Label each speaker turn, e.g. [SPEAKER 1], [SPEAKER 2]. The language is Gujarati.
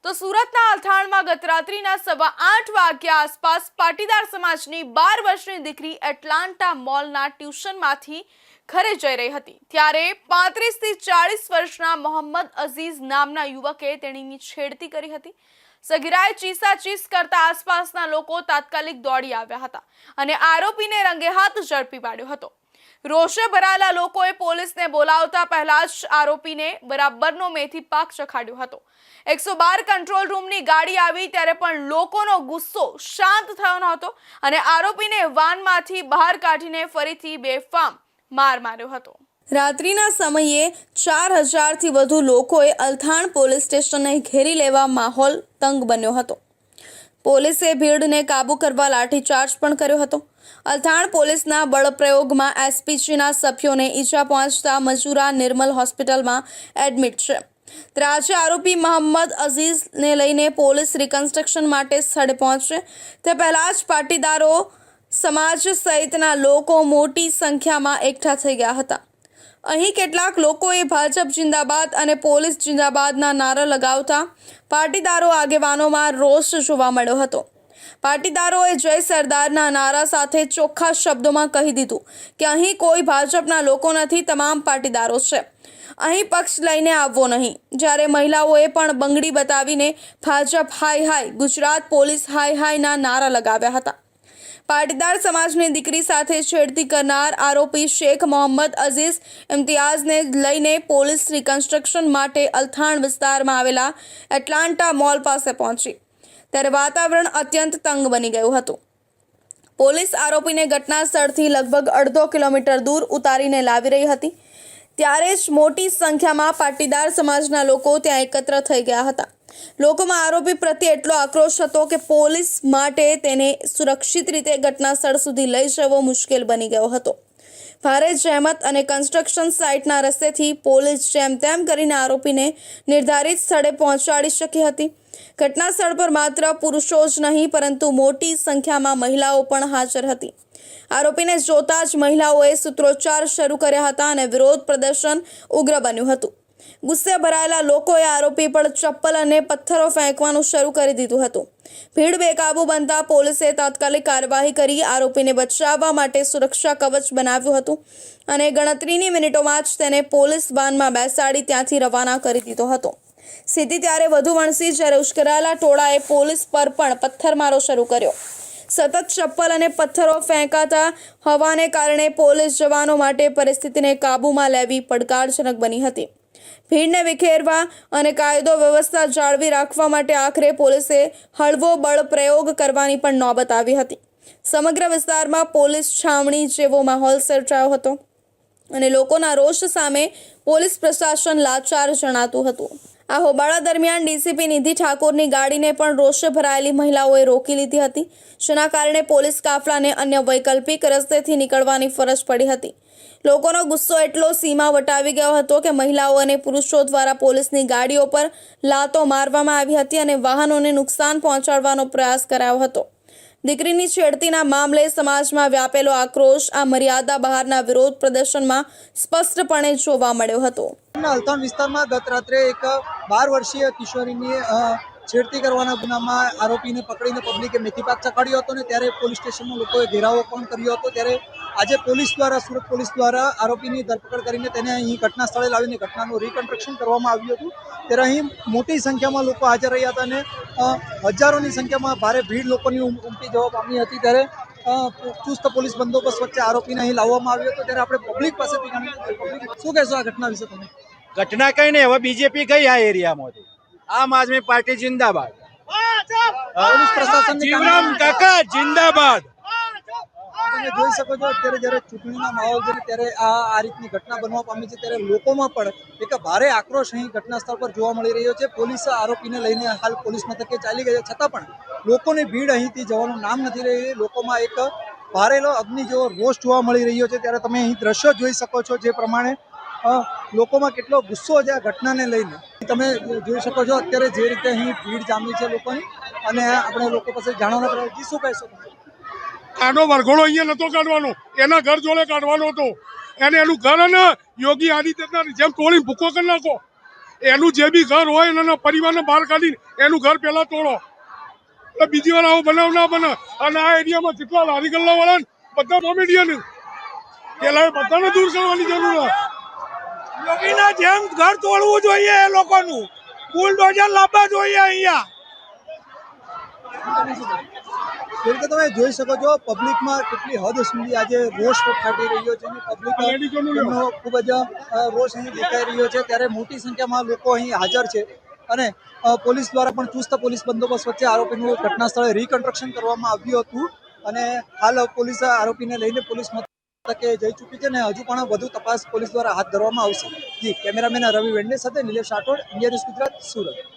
[SPEAKER 1] તો સુરતના અલથાણમાં ગત રાત્રિના 8:15 વાગ્યા આસપાસ પાટીદાર સમાજની 12 વર્ષની દીકરી એટલાન્ટા મોલના ટ્યુશનમાંથી ઘરે જઈ રહી હતી ત્યારે 35 થી 40 વર્ષના મોહમ્મદ અઝીઝ નામના યુવકે તેણીની છેડતી કરી હતી। સગીરાએ ચીસાચીસ કરતા આસપાસના લોકો તાત્કાલિક દોડી આવ્યા હતા અને આરોપીને રંગે હાથ ઝડપી પાડ્યો હતો। રોષે ભરાયેલા લોકોએ પોલીસને બોલાવતા પહેલા જ આરોપીને બરાબરનો મેથી પાક ચખાડ્યો હતો। 112 કંટ્રોલ રૂમની ગાડી આવી ત્યારે પણ લોકોનો ગુસ્સો શાંત થયો નહોતો અને આરોપીને વાનમાંથી બહાર કાઢીને ફરીથી બેફામ માર માર્યો હતો। રાત્રિના સમયે 4000 થી વધુ લોકોએ અલથાણ પોલીસ સ્ટેશનને ઘેરી લેવા માહોલ તંગ બન્યો હતો। પોલીસે ભીડને કાબૂ કરવા લાઠીચાર્જ પણ કર્યો હતો। અલથાણ પોલીસના બળપ્રયોગમાં એસપીજીના સભ્યોને ઈજા પહોંચતા મજૂરા નિર્મલ હોસ્પિટલમાં એડમિટ છે। ત્યારે આરોપી મોહમ્મદ અઝીઝને લઈને પોલીસ રિકન્સ્ટ્રક્શન માટે સ્થળે પહોંચશે તે પહેલા જ પાટીદારો સમાજ સહિતના લોકો મોટી સંખ્યામાં એકઠા થઈ ગયા હતા। અહીં કેટલાક લોકોએ ભાજપ જિંદાબાદ અને પોલીસ જિંદાબાદના નારા લગાવતા પાટીદારો આગેવાનોમાં રોષ જોવા મળ્યો હતો। પાટીદારોએ જય સરદારના નારા સાથે ચોખ્ખા શબ્દોમાં કહી દીધું કે અહીં કોઈ ભાજપના લોકો નથી, તમામ પાટીદારો છે, અહીં પક્ષ લઈને આવવો નહીં। જ્યારે મહિલાઓએ પણ બંગડી બતાવીને ભાજપ હાય હાય, ગુજરાત પોલીસ હાય હાયના નારા લગાવ્યા હતા। પાટીદાર સમાજની દીકરી સાથે છેડતી કરનાર આરોપી શેખ મોહમ્મદ અઝીઝ ઇમ્તિયાઝને લઈને પોલીસ રિકન્સ્ટ્રક્શન માટે અલથાણ વિસ્તારમાં આવેલા એટલાન્ટા મોલ પાસે પહોંચી ત્યારે વાતાવરણ અત્યંત તંગ બની ગયું હતું। પોલીસ આરોપીને ઘટના સ્થળથી લગભગ અડધો કિલોમીટર દૂર ઉતારીને લાવી રહી હતી ત્યારે જ મોટી સંખ્યામાં પાટીદાર સમાજના લોકો ત્યાં એકત્ર થઈ ગયા હતા। લોકોમાં આરોપી પ્રત્યે એટલો આક્રોશ હતો કે પોલીસ માટે તેને સુરક્ષિત રીતે ઘટના સ્થળ સુધી લઈ જવો મુશ્કેલ બની ગયો હતો। ભારે જહેમત અને કન્સ્ટ્રક્શન સાઇટના રસ્તેથી પોલીસ જેમ તેમ કરીને આરોપીને નિર્ધારિત સ્થળે પહોંચાડી શકી હતી। ઘટના સ્થળ પર માત્ર પુરુષો જ નહીં પરંતુ મોટી સંખ્યામાં મહિલાઓ પણ હાજર હતી। આરોપીને જોતા જ મહિલાઓએ સૂત્રોચ્ચાર શરૂ કર્યા હતા અને વિરોધ પ્રદર્શન ઉગ્ર બન્યું હતું। ગુસ્સે ભરાયેલા લોકોએ આરોપી પર ચપ્પલ અને પથ્થરો ફેંકવાનું શરૂ કરી દીધું હતું। ભીડ બેકાબુ બનતા પોલીસે તાત્કાલિક કાર્યવાહી કરી આરોપીને બચાવવા માટે સુરક્ષા કવચ બનાવ્યું હતું અને ગણતરીની મિનિટોમાં જ તેને પોલીસ વાનમાં બેસાડી ત્યાંથી રવાના કરી દીધો હતો। સ્થિતિ ત્યારે વધુ વણસી જ્યારે ઉશ્કેરાયેલા ટોળાએ પોલીસ પર પણ પથ્થરમારો શરૂ કર્યો। સતત ચપ્પલ અને પથ્થરો ફેંકાતા હોવાને કારણે પોલીસ જવાનો માટે પરિસ્થિતિને કાબૂમાં લેવી પડકારજનક બની હતી। ભીડને વિખેરવા અને કાયદો વ્યવસ્થા જાળવી રાખવા માટે આખરે પોલીસે હળવો બળ પ્રયોગ કરવાની પણ નોબત આવી હતી। સમગ્ર વિસ્તારમાં પોલીસ છાવણી જેવો માહોલ સર્જાયો હતો અને લોકોના રોષ સામે પોલીસ પ્રશાસન લાચાર જણાતું હતું। આ હોબાળા દરમિયાન ડીસીપી નિધિ ઠાકોરની ગાડીને પણ રોષે ભરાયેલી મહિલાઓએ રોકી લીધી હતી જેના કારણે પોલીસ કાફલાને અન્ય વૈકલ્પિક રસ્તેથી નીકળવાની ફરજ પડી હતી। લોકોનો ગુસ્સો એટલો સીમા વટાવી ગયો હતો કે મહિલાઓ અને પુરુષો દ્વારા પોલીસની ગાડીઓ પર લાતો મારવામાં આવી હતી અને વાહનોને નુકસાન પહોંચાડવાનો પ્રયાસ કરાયો હતો। દીકરીની છેડતીના મામલે સમાજમાં વ્યાપેલો આક્રોશ આ મર્યાદા બહારના વિરોધ પ્રદર્શનમાં સ્પષ્ટપણે જોવા મળ્યો હતો।
[SPEAKER 2] અલથાણ વિસ્તારમાં ગત રાત્રે એક 12 વર્ષીય કિશોરીની છેડતી કરવાના ગુનામાં આરોપીને પકડીને પબ્લિકે મેથીપાક ચખાડ્યો હતો ને ત્યારે પોલીસ સ્ટેશનના લોકોએ ઘેરાવો પણ કર્યો હતો। ત્યારે આજે પોલીસ દ્વારા સુરત પોલીસ દ્વારા આરોપીની ધરપકડ કરીને તેને અહીં ઘટના સ્થળે લાવીને ઘટનાનું રિકન્સ્ટ્રક્શન કરવામાં આવ્યું હતું। ત્યારે અહીં મોટી સંખ્યામાં લોકો હાજર રહ્યા હતા અને હજારોની સંખ્યામાં ભારે ભીડ લોકોની ઉમટી જવા પામી હતી। ત્યારે ચુસ્ત પોલીસ બંદોબસ્ત વચ્ચે આરોપીને અહીં લાવવામાં આવ્યો હતો। ત્યારે આપણે પબ્લિક પાસેથી શું કહેશો આ ઘટના વિશે તમે?
[SPEAKER 3] ઘટના કઈ નહીં, હવે બીજેપી ગઈ આ એરિયામાંથી, આમ આદમી પાર્ટી જિંદાબાદ,
[SPEAKER 2] પોલીસ પ્રશાસન
[SPEAKER 3] જીવરામ કાકા જિંદાબાદ।
[SPEAKER 2] તમે જોઈ શકો છો અત્યારે જ્યારે ચૂંટણીના માહોલ છે ત્યારે આ રીતની ઘટના બનવા પામી છે ત્યારે લોકોમાં પણ એક ભારે આક્રોશ અહીં ઘટના સ્થળ પર જોવા મળી રહ્યો છે। પોલીસ આરોપીને લઈને હાલ પોલીસ મથકે ચાલી ગઈ છે છતાં પણ લોકોની ભીડ અહીંથી જવાનું નામ નથી રહી। લોકોમાં એક ભારેલો અગ્નિ જેવો રોષ જોવા મળી રહ્યો છે। ત્યારે તમે અહીં દ્રશ્યો જોઈ શકો છો જે પ્રમાણે લોકોમાં કેટલો ગુસ્સો છે આ ઘટનાને લઈને તમે જોઈ શકો છો। અત્યારે જે રીતે અહીં ભીડ જામી છે લોકોની અને આપણે લોકો પાસે જાણવાનો પ્રયત્ન શું કહેશો?
[SPEAKER 4] આનો વરઘોડો અહીંયા નતો કાઢવાનો, એના ઘર જોડે કાઢવાનો હતો। એને એનું ઘર અને યોગી આદિત્યનાથ જેમ ટોળી ભૂકો કરી નાખો એનું જે બી ઘર હોય એના પરિવારને બહાર કાઢીને એનું ઘર પહેલા તોડો, એટલે બીજી વાર આવો બનાવ ના બને. અને આ એરિયામાં જેટલા લારી ગલ્લા વાળા બધા કોમેડિયન, પેલા એ બધાને દૂર કરવાની જરૂર છે.
[SPEAKER 5] લોકોના જેમ ઘર તોડવું જોઈએ, એ લોકોનું બુલડોઝર લાવવા જોઈએ અહીંયા.
[SPEAKER 2] જે રીતે તમે જોઈ શકો છો પબ્લિકમાં કેટલી હદ સુધી આજે રોષ ફાટી રહ્યો છે અને પબ્લિકનો ખૂબ જ રોષ અહીં દેખાઈ રહ્યો છે. ત્યારે મોટી સંખ્યામાં લોકો અહીં હાજર છે અને પોલીસ દ્વારા પણ ચુસ્ત પોલીસ બંદોબસ્ત વચ્ચે આરોપીનું ઘટના સ્થળે રિકન્સ્ટ્રક્શન કરવામાં આવ્યું હતું અને હાલ પોલીસ આરોપીને લઈને પોલીસ મથકે જઈ ચૂકી છે અને હજુ પણ વધુ તપાસ પોલીસ દ્વારા હાથ ધરવામાં આવશે. જી, કેમેરામેન રવિ વેંડે સાથે નિલેશ રાઠોડ, ઇન્ડિયા ન્યૂઝ ગુજરાત, સુરત.